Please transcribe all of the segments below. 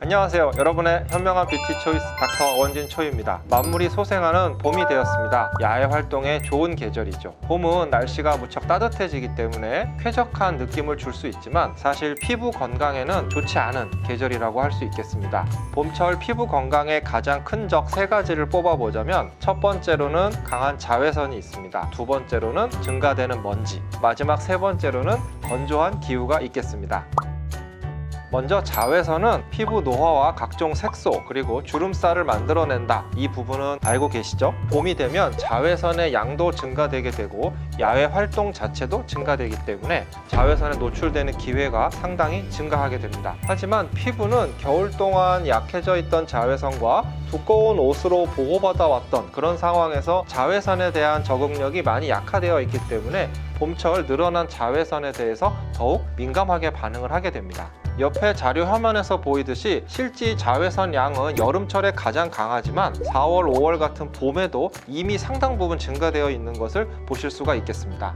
안녕하세요. 여러분의 현명한 뷰티 초이스 닥터 원진초입니다. 만물이 소생하는 봄이 되었습니다. 야외 활동에 좋은 계절이죠. 봄은 날씨가 무척 따뜻해지기 때문에 쾌적한 느낌을 줄 수 있지만 사실 피부 건강에는 좋지 않은 계절이라고 할 수 있겠습니다. 봄철 피부 건강에 가장 큰 적 3가지를 뽑아보자면 첫 번째로는 강한 자외선이 있습니다. 두 번째로는 증가되는 먼지, 마지막 세 번째로는 건조한 기후가 있겠습니다. 먼저 자외선은 피부 노화와 각종 색소 그리고 주름살을 만들어낸다. 이 부분은 알고 계시죠? 봄이 되면 자외선의 양도 증가되게 되고 야외 활동 자체도 증가되기 때문에 자외선에 노출되는 기회가 상당히 증가하게 됩니다. 하지만 피부는 겨울 동안 약해져 있던 자외선과 두꺼운 옷으로 보호받아 왔던 그런 상황에서 자외선에 대한 적응력이 많이 약화되어 있기 때문에 봄철 늘어난 자외선에 대해서 더욱 민감하게 반응을 하게 됩니다. 옆에 자료 화면에서 보이듯이 실제 자외선 양은 여름철에 가장 강하지만 4월, 5월 같은 봄에도 이미 상당 부분 증가되어 있는 것을 보실 수가 있겠습니다.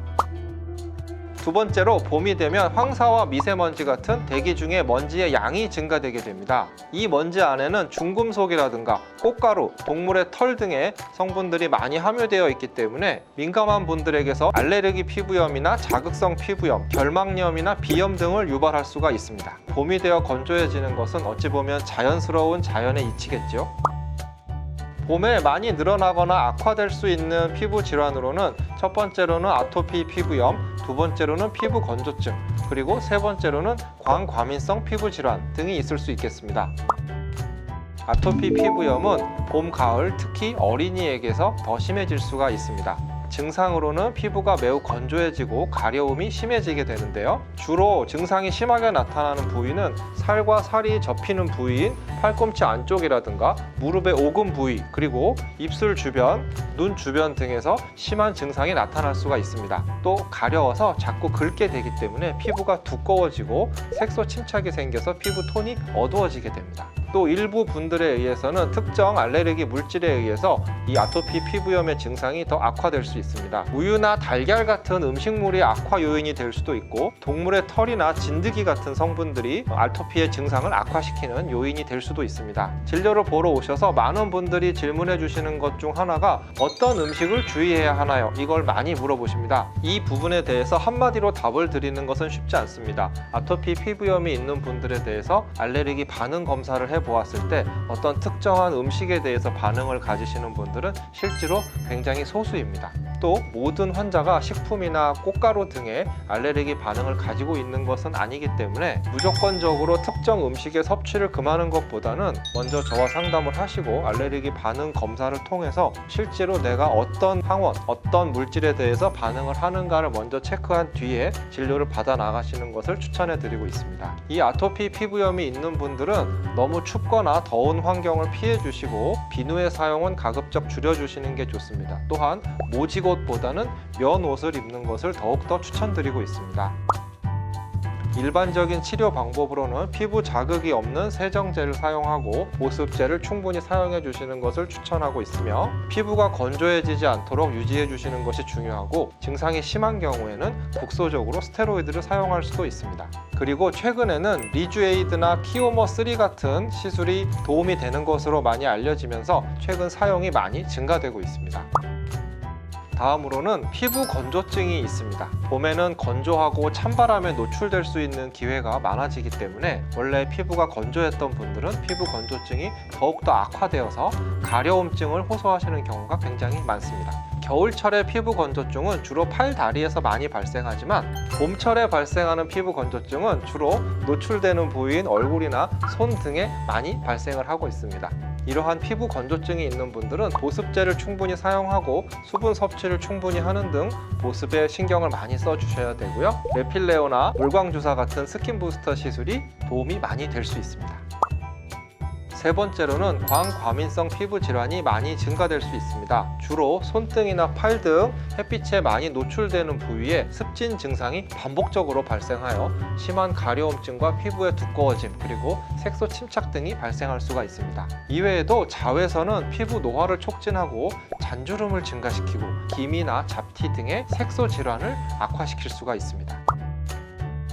두 번째로 봄이 되면 황사와 미세먼지 같은 대기 중에 먼지의 양이 증가되게 됩니다. 이 먼지 안에는 중금속이라든가 꽃가루, 동물의 털 등의 성분들이 많이 함유되어 있기 때문에 민감한 분들에게서 알레르기 피부염이나 자극성 피부염, 결막염이나 비염 등을 유발할 수가 있습니다. 봄이 되어 건조해지는 것은 어찌 보면 자연스러운 자연의 이치겠죠. 봄에 많이 늘어나거나 악화될 수 있는 피부 질환으로는 첫 번째로는 아토피 피부염, 두 번째로는 피부 건조증, 그리고 세 번째로는 광과민성 피부 질환 등이 있을 수 있겠습니다. 아토피 피부염은 봄, 가을, 특히 어린이에게서 더 심해질 수가 있습니다. 증상으로는 피부가 매우 건조해지고 가려움이 심해지게 되는데요. 주로 증상이 심하게 나타나는 부위는 살과 살이 접히는 부위인 팔꿈치 안쪽이라든가 무릎의 오금 부위, 그리고 입술 주변, 눈 주변 등에서 심한 증상이 나타날 수가 있습니다. 또 가려워서 자꾸 긁게 되기 때문에 피부가 두꺼워지고 색소 침착이 생겨서 피부 톤이 어두워지게 됩니다. 또 일부 분들에 의해서는 특정 알레르기 물질에 의해서 이 아토피 피부염의 증상이 더 악화될 수 있습니다. 우유나 달걀 같은 음식물이 악화 요인이 될 수도 있고 동물의 털이나 진드기 같은 성분들이 아토피의 증상을 악화시키는 요인이 될 수도 있습니다. 진료를 보러 오셔서 많은 분들이 질문해 주시는 것 중 하나가 어떤 음식을 주의해야 하나요? 이걸 많이 물어보십니다. 이 부분에 대해서 한마디로 답을 드리는 것은 쉽지 않습니다. 아토피 피부염이 있는 분들에 대해서 알레르기 반응 검사를 해보았을 때 어떤 특정한 음식에 대해서 반응을 가지시는 분들은 실제로 굉장히 소수입니다. 또 모든 환자가 식품이나 꽃가루 등의 알레르기 반응을 가지고 있는 것은 아니기 때문에 무조건적으로 특정 음식의 섭취를 금하는 것보다는 먼저 저와 상담을 하시고 알레르기 반응 검사를 통해서 실제로 내가 어떤 항원, 어떤 물질에 대해서 반응을 하는가를 먼저 체크한 뒤에 진료를 받아 나가시는 것을 추천해 드리고 있습니다. 이 아토피 피부염이 있는 분들은 너무 춥거나 더운 환경을 피해 주시고 비누의 사용은 가급적 줄여 주시는 게 좋습니다. 또한 모직옷보다는 면 옷을 입는 것을 더욱더 추천드리고 있습니다. 일반적인 치료 방법으로는 피부 자극이 없는 세정제를 사용하고 보습제를 충분히 사용해 주시는 것을 추천하고 있으며 피부가 건조해지지 않도록 유지해 주시는 것이 중요하고 증상이 심한 경우에는 국소적으로 스테로이드를 사용할 수도 있습니다. 그리고 최근에는 리주에이드나 키오머3 같은 시술이 도움이 되는 것으로 많이 알려지면서 최근 사용이 많이 증가되고 있습니다. 다음으로는 피부 건조증이 있습니다. 봄에는 건조하고 찬바람에 노출될 수 있는 기회가 많아지기 때문에 원래 피부가 건조했던 분들은 피부 건조증이 더욱더 악화되어서 가려움증을 호소하시는 경우가 굉장히 많습니다. 겨울철의 피부 건조증은 주로 팔, 다리에서 많이 발생하지만 봄철에 발생하는 피부 건조증은 주로 노출되는 부위인 얼굴이나 손 등에 많이 발생을 하고 있습니다. 이러한 피부 건조증이 있는 분들은 보습제를 충분히 사용하고 수분 섭취를 충분히 하는 등 보습에 신경을 많이 써주셔야 되고요. 레필레오나 물광주사 같은 스킨 부스터 시술이 도움이 많이 될 수 있습니다. 세 번째로는 광과민성 피부 질환이 많이 증가될 수 있습니다. 주로 손등이나 팔 등 햇빛에 많이 노출되는 부위에 습진 증상이 반복적으로 발생하여 심한 가려움증과 피부의 두꺼워짐 그리고 색소 침착 등이 발생할 수가 있습니다. 이외에도 자외선은 피부 노화를 촉진하고 잔주름을 증가시키고 기미나 잡티 등의 색소 질환을 악화시킬 수가 있습니다.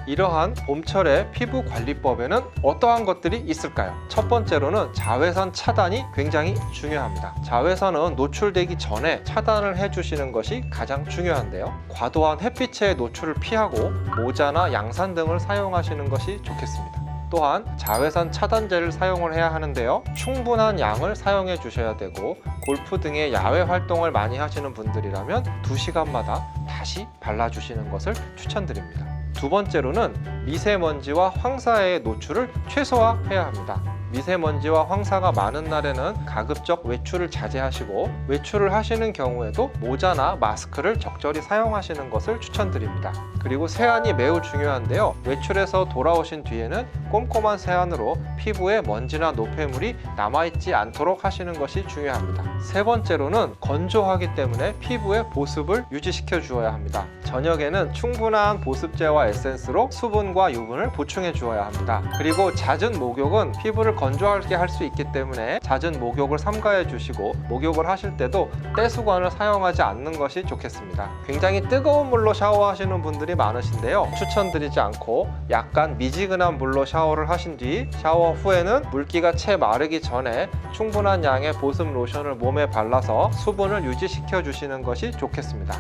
이러한 봄철의 피부 관리법에는 어떠한 것들이 있을까요? 첫 번째로는 자외선 차단이 굉장히 중요합니다. 자외선은 노출되기 전에 차단을 해주시는 것이 가장 중요한데요. 과도한 햇빛의 노출을 피하고 모자나 양산 등을 사용하시는 것이 좋겠습니다. 또한 자외선 차단제를 사용을 해야 하는데요. 충분한 양을 사용해 주셔야 되고 골프 등의 야외 활동을 많이 하시는 분들이라면 2시간마다 다시 발라주시는 것을 추천드립니다. 두 번째로는 미세먼지와 황사의 노출을 최소화해야 합니다. 미세먼지와 황사가 많은 날에는 가급적 외출을 자제하시고 외출을 하시는 경우에도 모자나 마스크를 적절히 사용하시는 것을 추천드립니다. 그리고 세안이 매우 중요한데요. 외출해서 돌아오신 뒤에는 꼼꼼한 세안으로 피부에 먼지나 노폐물이 남아있지 않도록 하시는 것이 중요합니다. 세 번째로는 건조하기 때문에 피부의 보습을 유지시켜 주어야 합니다. 저녁에는 충분한 보습제와 에센스로 수분과 유분을 보충해 주어야 합니다. 그리고 잦은 목욕은 피부를 건조하게 할 수 있기 때문에 잦은 목욕을 삼가해 주시고 목욕을 하실 때도 떼수건을 사용하지 않는 것이 좋겠습니다. 굉장히 뜨거운 물로 샤워하시는 분들이 많으신데요. 추천드리지 않고 약간 미지근한 물로 샤워를 하신 뒤 샤워 후에는 물기가 채 마르기 전에 충분한 양의 보습 로션을 몸에 발라서 수분을 유지시켜 주시는 것이 좋겠습니다.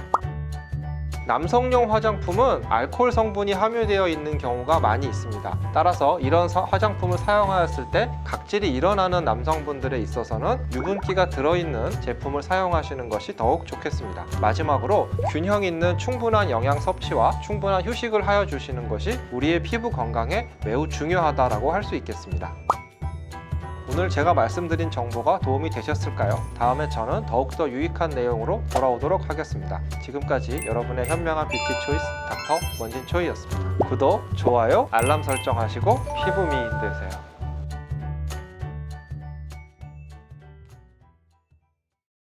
남성용 화장품은 알코올 성분이 함유되어 있는 경우가 많이 있습니다. 따라서 이런 화장품을 사용하였을 때 각질이 일어나는 남성분들에 있어서는 유분기가 들어있는 제품을 사용하시는 것이 더욱 좋겠습니다. 마지막으로 균형 있는 충분한 영양 섭취와 충분한 휴식을 하여 주시는 것이 우리의 피부 건강에 매우 중요하다고 할 수 있겠습니다. 오늘 제가 말씀드린 정보가 도움이 되셨을까요? 다음에 저는 더욱더 유익한 내용으로 돌아오도록 하겠습니다. 지금까지 여러분의 현명한 뷰티 초이스 닥터 원진초이였습니다. 구독, 좋아요, 알람 설정하시고 피부 미인 되세요.